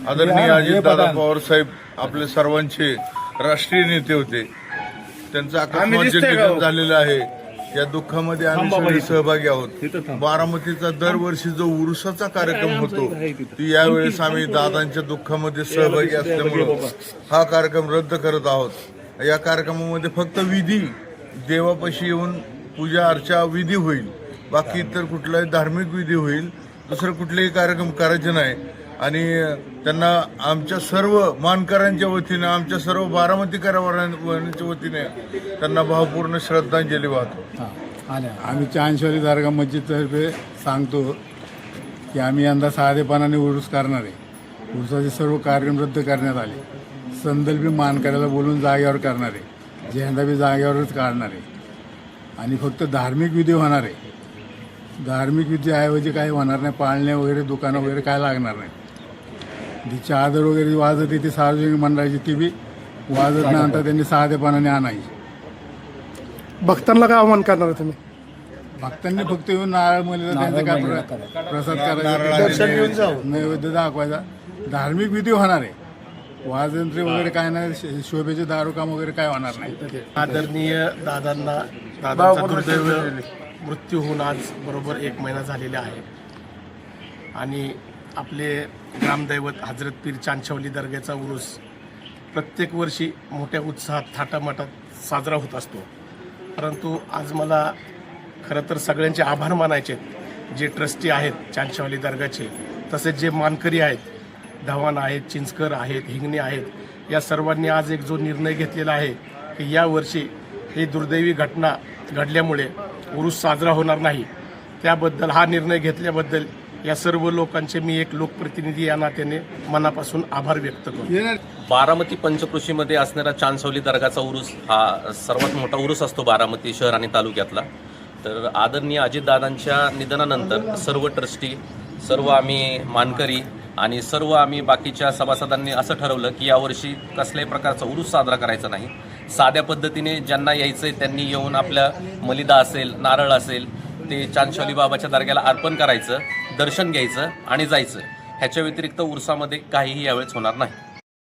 आदरणीय अजितदादा पवार साहेब आपले सर्वांचे राष्ट्रीय नेते होते. त्यांचं अकस्मात निधन झालेलं आहे. या दुःखामध्ये आम्ही सगळे सहभागी आहोत. बारामतीचा दरवर्षी जो उरुसाचा कार्यक्रम होतो ती यावेळेस आम्ही दादांच्या दुःखामध्ये सहभागी असल्यामुळे हा कार्यक्रम रद्द करत आहोत. या कार्यक्रमामध्ये फक्त विधी, देवापाशी येऊन पूजा अर्चा विधी होईल, बाकी इतर कुठलाही धार्मिक विधी होईल. दुसरं कुठलेही कार्यक्रम करायचे नाही. आणि त्यांना आमच्या सर्व मानकरांच्या वतीने, आमच्या सर्व बारामतीकरांच्या वतीने त्यांना भावपूर्ण श्रद्धांजली वाहतो. आम्ही चांदशेवाली दर्गा मस्जिदतर्फे सांगतो की आम्ही यंदा साधेपणाने उरूस करणार आहे. उरूसाचे सर्व कार्यक्रम रद्द करण्यात आले. संदर्भी मानकऱ्याला बोलून जागेवर करणार आहे. झेंडा बी जागेवरच काढणार आहे. आणि फक्त धार्मिक विधी होणार आहे. धार्मिक विधीऐवजी काही होणार नाही. पाळणे वगैरे, दुकानं वगैरे काय लागणार नाही. जी चादर वगैरे वाजत येते सार्वजनिक मंडळाची ती बी वाजत नंतर त्यांनी साधेपणाने आणायची. भक्तांना काय आव्हान करणार तुम्ही? भक्तांनी फक्त येऊन नारळ मलिदा त्यांचा काय प्रसाद करायचा, नैवेद्य दाखवायचा. धार्मिक विधी होणार आहे. वाजंत्री वगैरे काय नाही, शोभेचे दारूकाम वगैरे काय होणार नाही. आदरणीय दादांचा दुर्दैव मृत्यू होऊन आज बरोबर 1 महिना झालेला आहे. आणि आपले ग्रामदैवत हजरत पीर चांदशेवाली दर्ग्याचा उरूस प्रत्येक वर्षी मोठ्या उत्साहात थाटामाटात साजरा होत असतो. परंतु आज मला खरं तर सगळ्यांचे आभार मानायचे आहेत. जे ट्रस्टी आहेत चांदशेवाली दर्गाचे, तसेच जे मानकरी आहेत, धवान आहेत, चिंचकर आहेत, हिंगणे आहेत, या सर्वांनी आज एक जो निर्णय घेतलेला आहे की यावर्षी ही दुर्दैवी घटना घडल्यामुळे उरूस साजरा होणार नाही, त्याबद्दल हा निर्णय घेतल्याबद्दल या सर्व लोकांचे मी एक लोकप्रतिनिधी या नात्याने मनापासून आभार व्यक्त करतो. बारामती पंचकृषीमध्ये असणारा चांदशेवाली दर्गाचा उरूस हा सर्वात मोठा उरूस असतो बारामती शहर आणि तालुक्यातला. तर आदरणीय अजितदादांच्या निधनानंतर सर्व ट्रस्टी, सर्व आम्ही मानकरी आणि सर्व आम्ही बाकीच्या सभासदांनी असं ठरवलं की यावर्षी कसल्याही प्रकारचा उरूस साजरा करायचा नाही. साध्या पद्धतीने ज्यांना यायचं आहे त्यांनी येऊन आपल्या मलिदा असेल, नारळ असेल, ते चांदशेवाली बाबाच्या दर्ग्याला अर्पण करायचं, दर्शन घ्यायचं आणि जायचं. ह्याच्या व्यतिरिक्त उरसामध्ये काहीही यावेळेस होणार नाही.